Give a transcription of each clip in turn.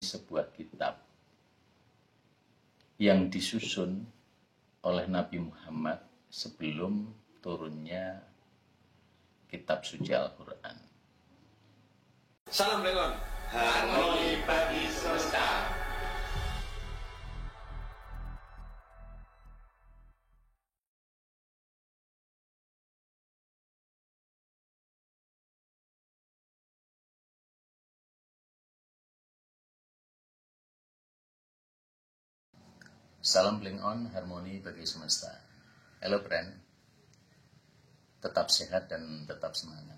sebuah kitab yang disusun oleh Nabi Muhammad sebelum turunnya kitab suci Al-Quran. Salam Lengon, harmoni bagi semesta. Salam Bling On, harmoni bagi semesta. Halo friend, tetap sehat dan tetap semangat.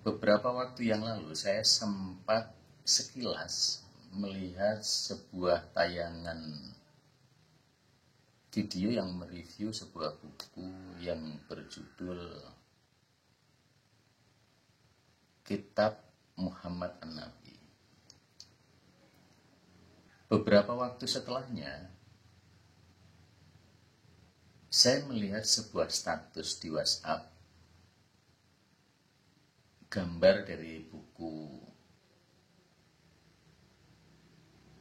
Beberapa waktu yang lalu saya sempat sekilas melihat sebuah tayangan video yang mereview sebuah buku yang berjudul Kitab Muhammad An-Nabi. Beberapa waktu setelahnya, saya melihat sebuah status di WhatsApp, gambar dari buku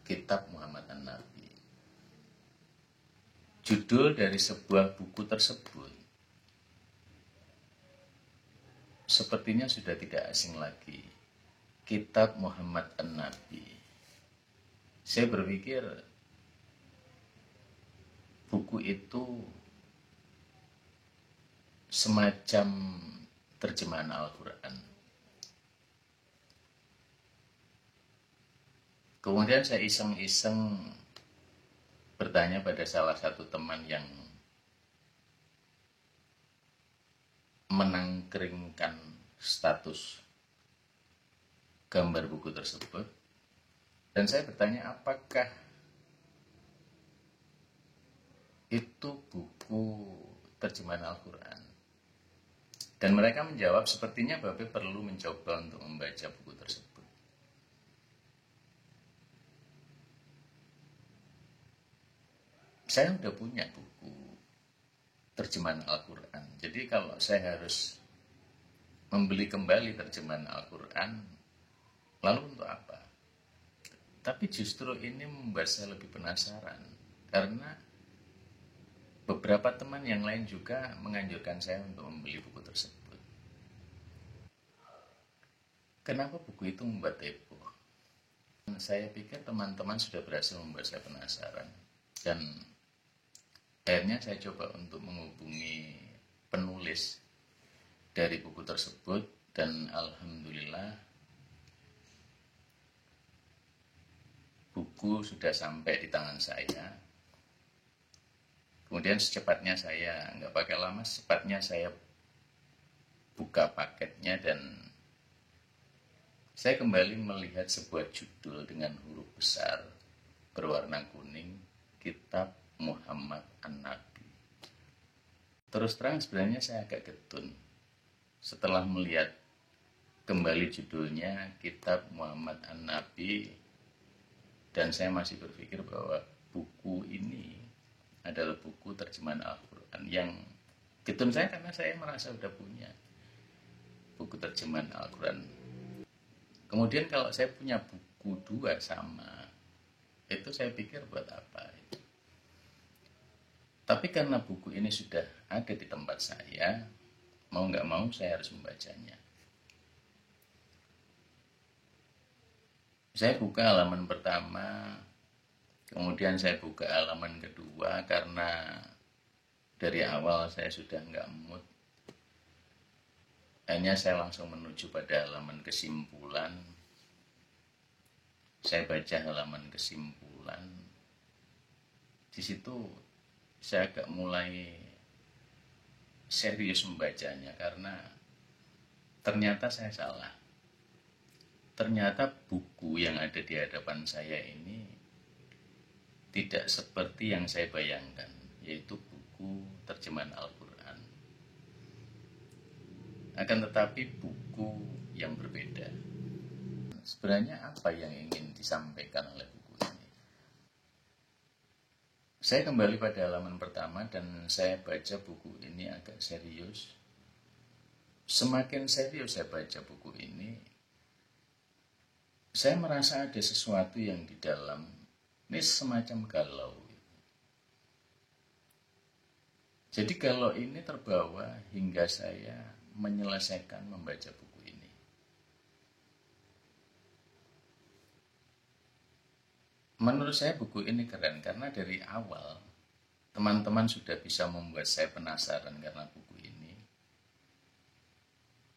Kitab Muhammad An-Nabi. Judul dari sebuah buku tersebut sepertinya sudah tidak asing lagi, Kitab Muhammad An-Nabi. Saya berpikir buku itu semacam terjemahan Al-Quran. Kemudian saya iseng-iseng bertanya pada salah satu teman yang menangkringkan status gambar buku tersebut. Dan saya bertanya apakah itu buku terjemahan Al-Quran. Dan mereka menjawab sepertinya Bapak perlu mencoba untuk membaca buku tersebut. Saya sudah punya buku terjemahan Al-Quran. Jadi kalau saya harus membeli kembali terjemahan Al-Quran, lalu untuk apa? Tapi justru ini membuat saya lebih penasaran. Karena beberapa teman yang lain juga menganjurkan saya untuk membeli buku tersebut. Kenapa buku itu membuat heboh? Saya pikir teman-teman sudah berhasil membuat saya penasaran. Dan akhirnya saya coba untuk menghubungi penulis dari buku tersebut. Dan alhamdulillah buku sudah sampai di tangan saya. Kemudian secepatnya saya, nggak pakai lama, secepatnya saya buka paketnya dan saya kembali melihat sebuah judul dengan huruf besar berwarna kuning, Kitab Muhammad An-Nabi. Terus terang sebenarnya saya agak getun setelah melihat kembali judulnya Kitab Muhammad An-Nabi, dan saya masih berpikir bahwa buku ini adalah buku terjemahan Al-Quran. Yang getun saya karena saya merasa sudah punya buku terjemahan Al-Quran. Kemudian kalau saya punya buku dua sama, itu saya pikir buat apa? Tapi karena buku ini sudah ada di tempat saya, mau nggak mau saya harus membacanya. Saya buka halaman pertama, kemudian saya buka halaman kedua karena dari awal saya sudah nggak mood. Akhirnya saya langsung menuju pada halaman kesimpulan. Saya baca halaman kesimpulan. Di situ saya agak mulai serius membacanya karena ternyata saya salah. Ternyata buku yang ada di hadapan saya ini tidak seperti yang saya bayangkan, yaitu buku terjemahan Al-Quran. Akan tetapi buku yang berbeda. Sebenarnya apa yang ingin disampaikan oleh buku ini? Saya kembali pada halaman pertama dan saya baca buku ini agak serius. Semakin serius saya baca buku ini, saya merasa ada sesuatu yang di dalam ini semacam galau. Jadi kalau ini terbawa hingga saya menyelesaikan membaca buku ini. Menurut saya buku ini keren karena dari awal teman-teman sudah bisa membuat saya penasaran karena buku ini.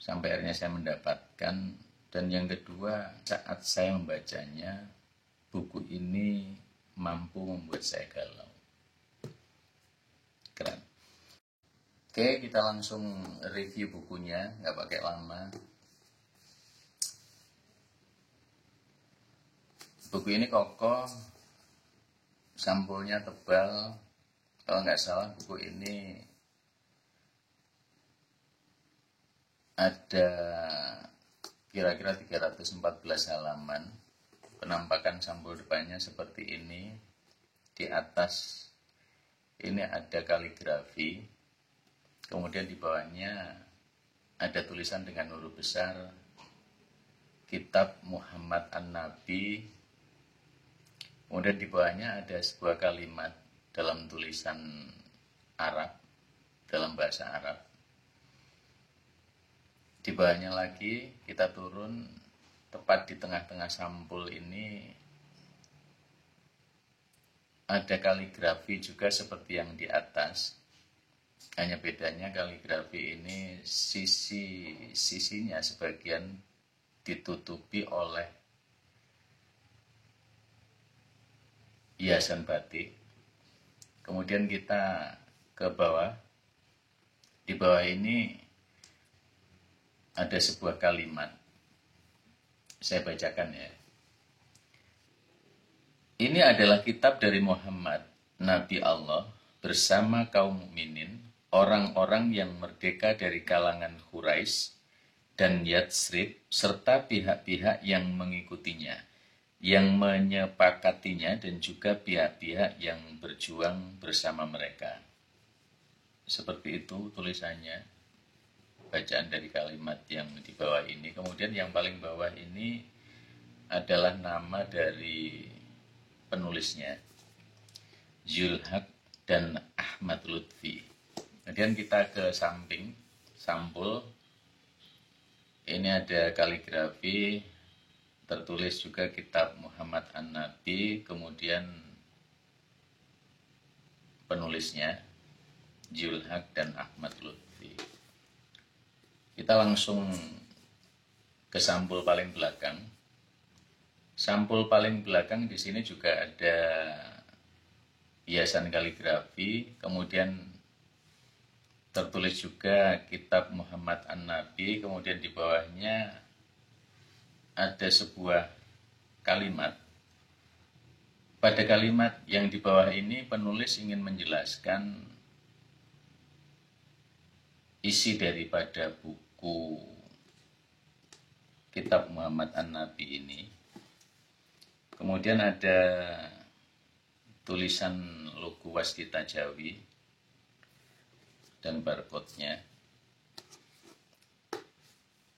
Sampai akhirnya saya mendapatkan. Dan yang kedua, saat saya membacanya, buku ini mampu membuat saya galau. Keren. Oke, kita langsung review bukunya, nggak pakai lama. Buku ini kokoh, sampulnya tebal. Kalau nggak salah buku ini ada kira-kira 314 halaman. Penampakan sampul depannya seperti ini. Di atas ini ada kaligrafi. Kemudian di bawahnya ada tulisan dengan huruf besar Kitab Muhammad An-Nabi. Kemudian di bawahnya ada sebuah kalimat dalam tulisan Arab, dalam bahasa Arab. Di bawahnya lagi kita turun tepat di tengah-tengah sampul ini ada kaligrafi juga seperti yang di atas. Hanya bedanya kaligrafi ini sisinya sebagian ditutupi oleh hiasan batik. Kemudian kita ke bawah. Di bawah ini ada sebuah kalimat. Saya bacakan ya. Ini adalah kitab dari Muhammad, Nabi Allah, bersama kaum mukminin, orang-orang yang merdeka dari kalangan Quraisy dan Yatsrib, serta pihak-pihak yang mengikutinya, yang menyepakatinya, dan juga pihak-pihak yang berjuang bersama mereka. Seperti itu tulisannya, bacaan dari kalimat yang di bawah ini. Kemudian yang paling bawah ini adalah nama dari penulisnya, Zulhaq dan Ahmad Lutfi. Kemudian kita ke sampul. Ini ada kaligrafi, tertulis juga Kitab Muhammad An-Nabi, kemudian penulisnya, Zulhaq dan Ahmad Lutfi. Kita langsung ke sampul paling belakang. Sampul paling belakang di sini juga ada hiasan kaligrafi, kemudian tertulis juga Kitab Muhammad An-Nabi, kemudian di bawahnya ada sebuah kalimat. Pada kalimat yang di bawah ini penulis ingin menjelaskan isi daripada buku Kitab Muhammad An-Nabi ini. Kemudian ada tulisan logo Wasdita Jawi dan barcode-nya.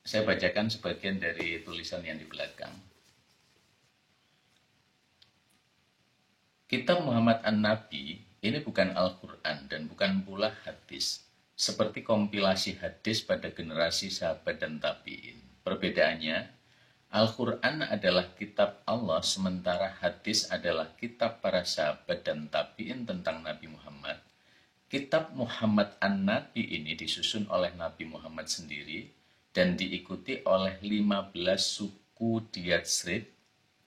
Saya bacakan sebagian dari tulisan yang di belakang. Kitab Muhammad An-Nabi ini bukan Al-Quran dan bukan pula hadis, seperti kompilasi hadis pada generasi sahabat dan tabi'in. Perbedaannya, Al-Quran adalah kitab Allah, sementara hadis adalah kitab para sahabat dan tabi'in tentang Nabi Muhammad. Kitab Muhammad An-Nabi ini disusun oleh Nabi Muhammad sendiri dan diikuti oleh 15 suku di Yatsrib,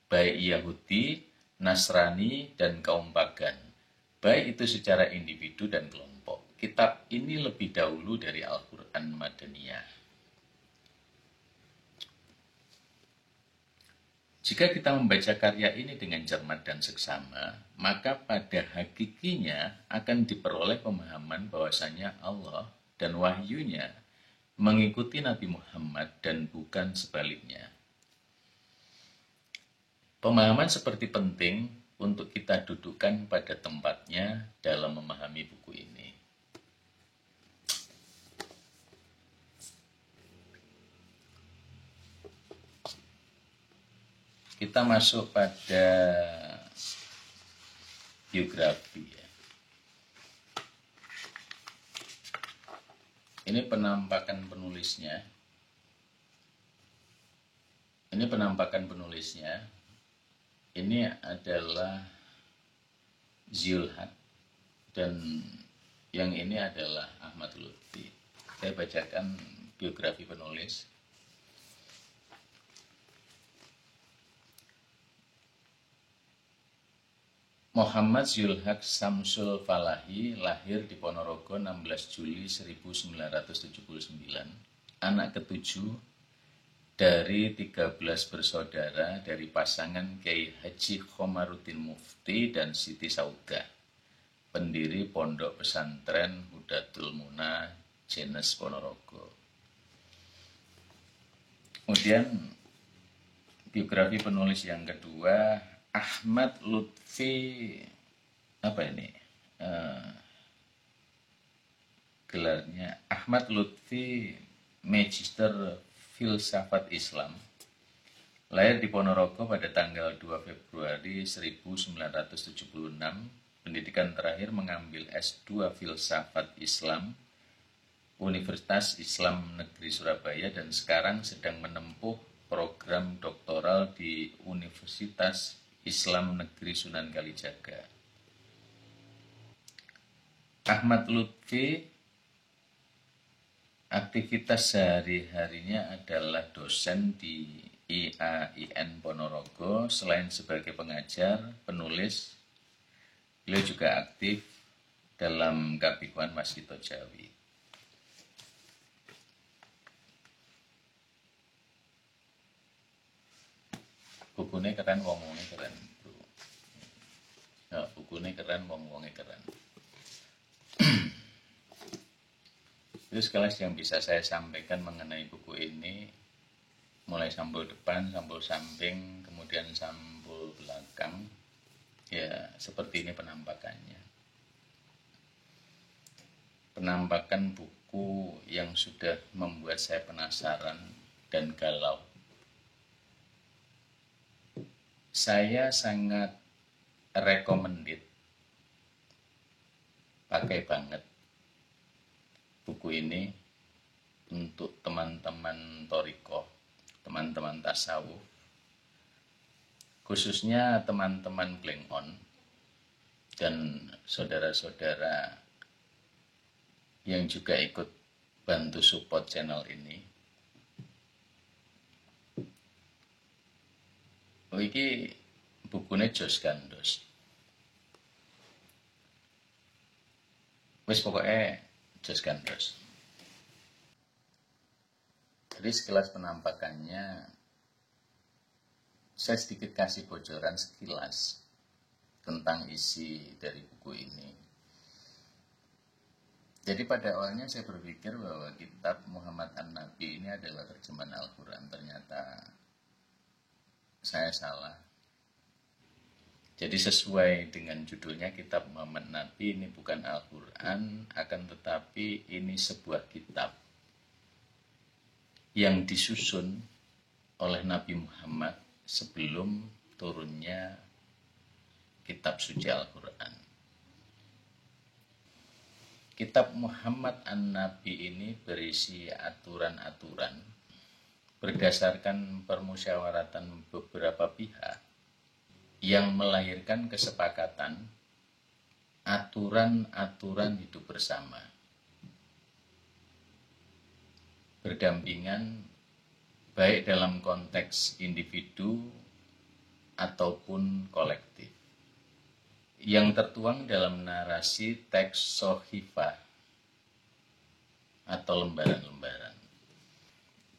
baik Yahudi, Nasrani, dan kaum pagan, baik itu secara individu dan kelompok. Kitab ini lebih dahulu dari Al-Quran Madaniyah. Jika kita membaca karya ini dengan cermat dan seksama, maka pada hakikinya akan diperoleh pemahaman bahwasanya Allah dan wahyunya mengikuti Nabi Muhammad dan bukan sebaliknya. Pemahaman seperti penting untuk kita dudukkan pada tempatnya dalam memahami buku ini. kita masuk pada biografi ya. Ini penampakan penulisnya. Ini adalah Zulhak dan yang ini adalah Ahmad Lutfi. Saya bacakan biografi penulis. Muhammad Zulhak Samsul Falahi lahir di Ponorogo 16 Juli 1979, anak ketujuh dari 13 bersaudara dari pasangan Kiai Haji Khomaruddin Mufti dan Siti Saudah, pendiri Pondok Pesantren Hudatul Muna Jenes Ponorogo. Kemudian biografi penulis yang kedua, Ahmad Lutfi, gelarnya Ahmad Lutfi Magister Filsafat Islam, lahir di Ponorogo pada tanggal 2 Februari 1976, pendidikan terakhir mengambil S2 Filsafat Islam Universitas Islam Negeri Surabaya dan sekarang sedang menempuh program doktoral di Universitas Islam Negeri Sunan Kalijaga. Ahmad Lutfi aktivitas sehari-harinya adalah dosen di IAIN Ponorogo. Selain sebagai pengajar, penulis, beliau juga aktif dalam Kabikuan Waskita Jawi. Bukunya keren, wong-wongnya keren, bro. Ya, bukunya keren, wong-wongnya keren. Itu sekalian yang bisa saya sampaikan mengenai buku ini, mulai sampul depan, sampul samping, kemudian sampul belakang. Ya, seperti ini penampakannya. Penampakan buku yang sudah membuat saya penasaran dan galau. Saya sangat recommended, pakai banget buku ini untuk teman-teman Thoriko, teman-teman tasawuf, khususnya teman-teman Klingon dan saudara-saudara yang juga ikut bantu support channel ini. Iki bukunya jos gandos. Wis pokoknya jos gandos. Jadi sekilas penampakannya, saya sedikit kasih bocoran sekilas tentang isi dari buku ini. Jadi pada awalnya saya berpikir bahwa kitab Muhammad An-Nabi ini adalah terjemahan Al-Quran. Ternyata saya salah. Jadi sesuai dengan judulnya, kitab Muhammad Nabi ini bukan Al-Quran, akan tetapi ini sebuah kitab yang disusun oleh Nabi Muhammad sebelum turunnya kitab suci Al-Quran. Kitab Muhammad An-Nabi ini berisi aturan-aturan berdasarkan permusyawaratan beberapa pihak yang melahirkan kesepakatan aturan-aturan hidup bersama, berdampingan baik dalam konteks individu ataupun kolektif, yang tertuang dalam narasi teks sohifah atau lembaran-lembaran.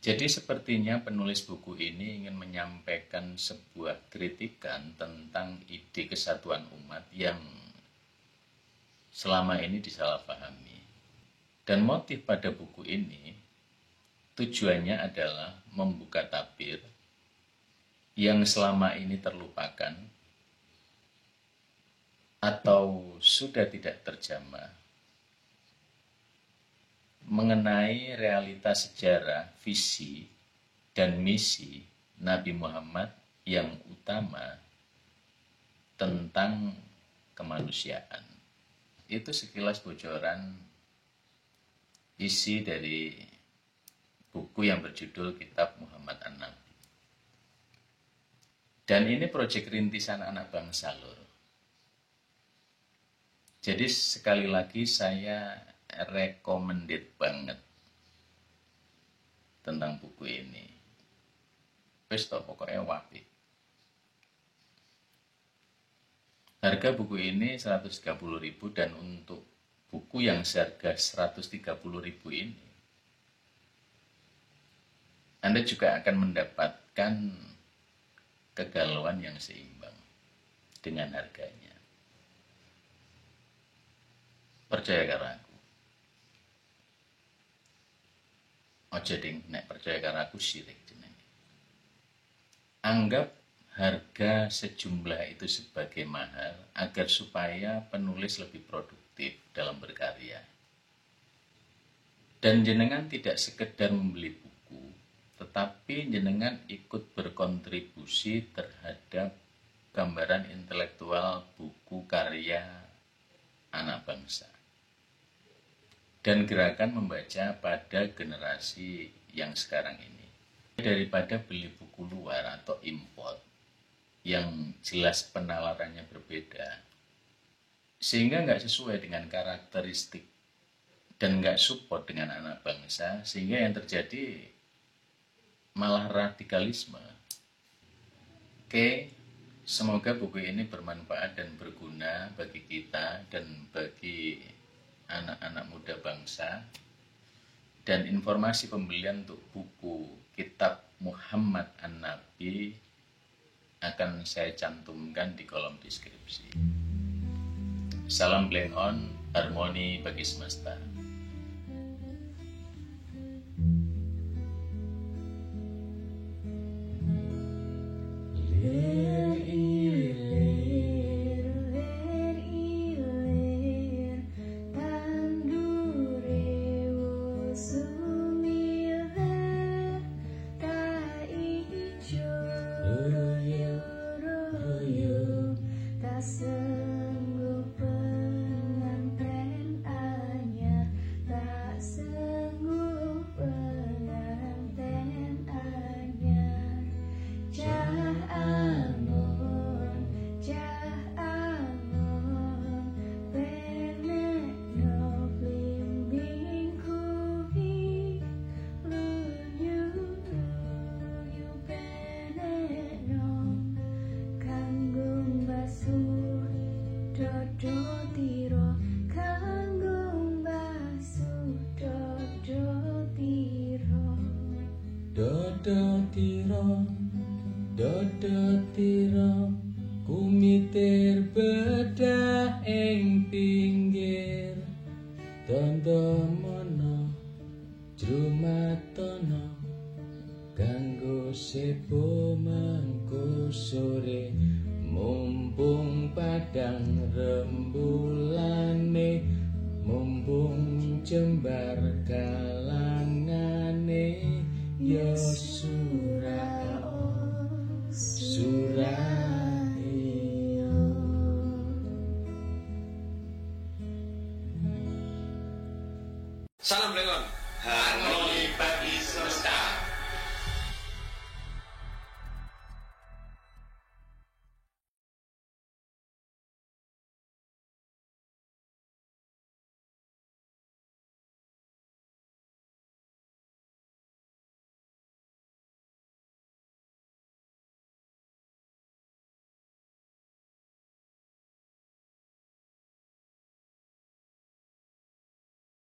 Jadi sepertinya penulis buku ini ingin menyampaikan sebuah kritikan tentang ide kesatuan umat yang selama ini disalahpahami. Dan motif pada buku ini tujuannya adalah membuka tabir yang selama ini terlupakan atau sudah tidak terjamah mengenai realitas sejarah, visi, dan misi Nabi Muhammad yang utama tentang kemanusiaan. Itu sekilas bocoran isi dari buku yang berjudul Kitab Muhammad An-Nabi. Dan ini proyek rintisan anak bangsa lur. Jadi sekali lagi saya recommended banget tentang buku ini. Wis tok pokoknya wapi. Harga buku ini 130.000 dan untuk buku yang seharga 130.000 ini Anda juga akan mendapatkan kegalauan yang seimbang dengan harganya. Percaya karo aku. Ojo ding, nek percaya karo aku syirik jenenge. Anggap harga sejumlah itu sebagai mahal agar supaya penulis lebih produktif dalam berkarya. Dan jenengan tidak sekedar membeli buku, tetapi jenengan ikut berkontribusi terhadap gambaran intelektual buku karya anak bangsa. Dan gerakan membaca pada generasi yang sekarang ini. Daripada beli buku luar atau import yang jelas penalarannya berbeda, sehingga nggak sesuai dengan karakteristik dan nggak support dengan anak bangsa, sehingga yang terjadi malah radikalisme. Oke, semoga buku ini bermanfaat dan berguna bagi kita dan bagi anak-anak muda bangsa. Dan informasi pembelian untuk buku Kitab Muhammad An-Nabi akan saya cantumkan di kolom deskripsi. Salam blend on, harmoni bagi semesta. Dodo tiro kumitir bedah ing pinggir tondo mono jrumatono kanggo sebo mengko sore mumpung padang rembulane mumpung jembar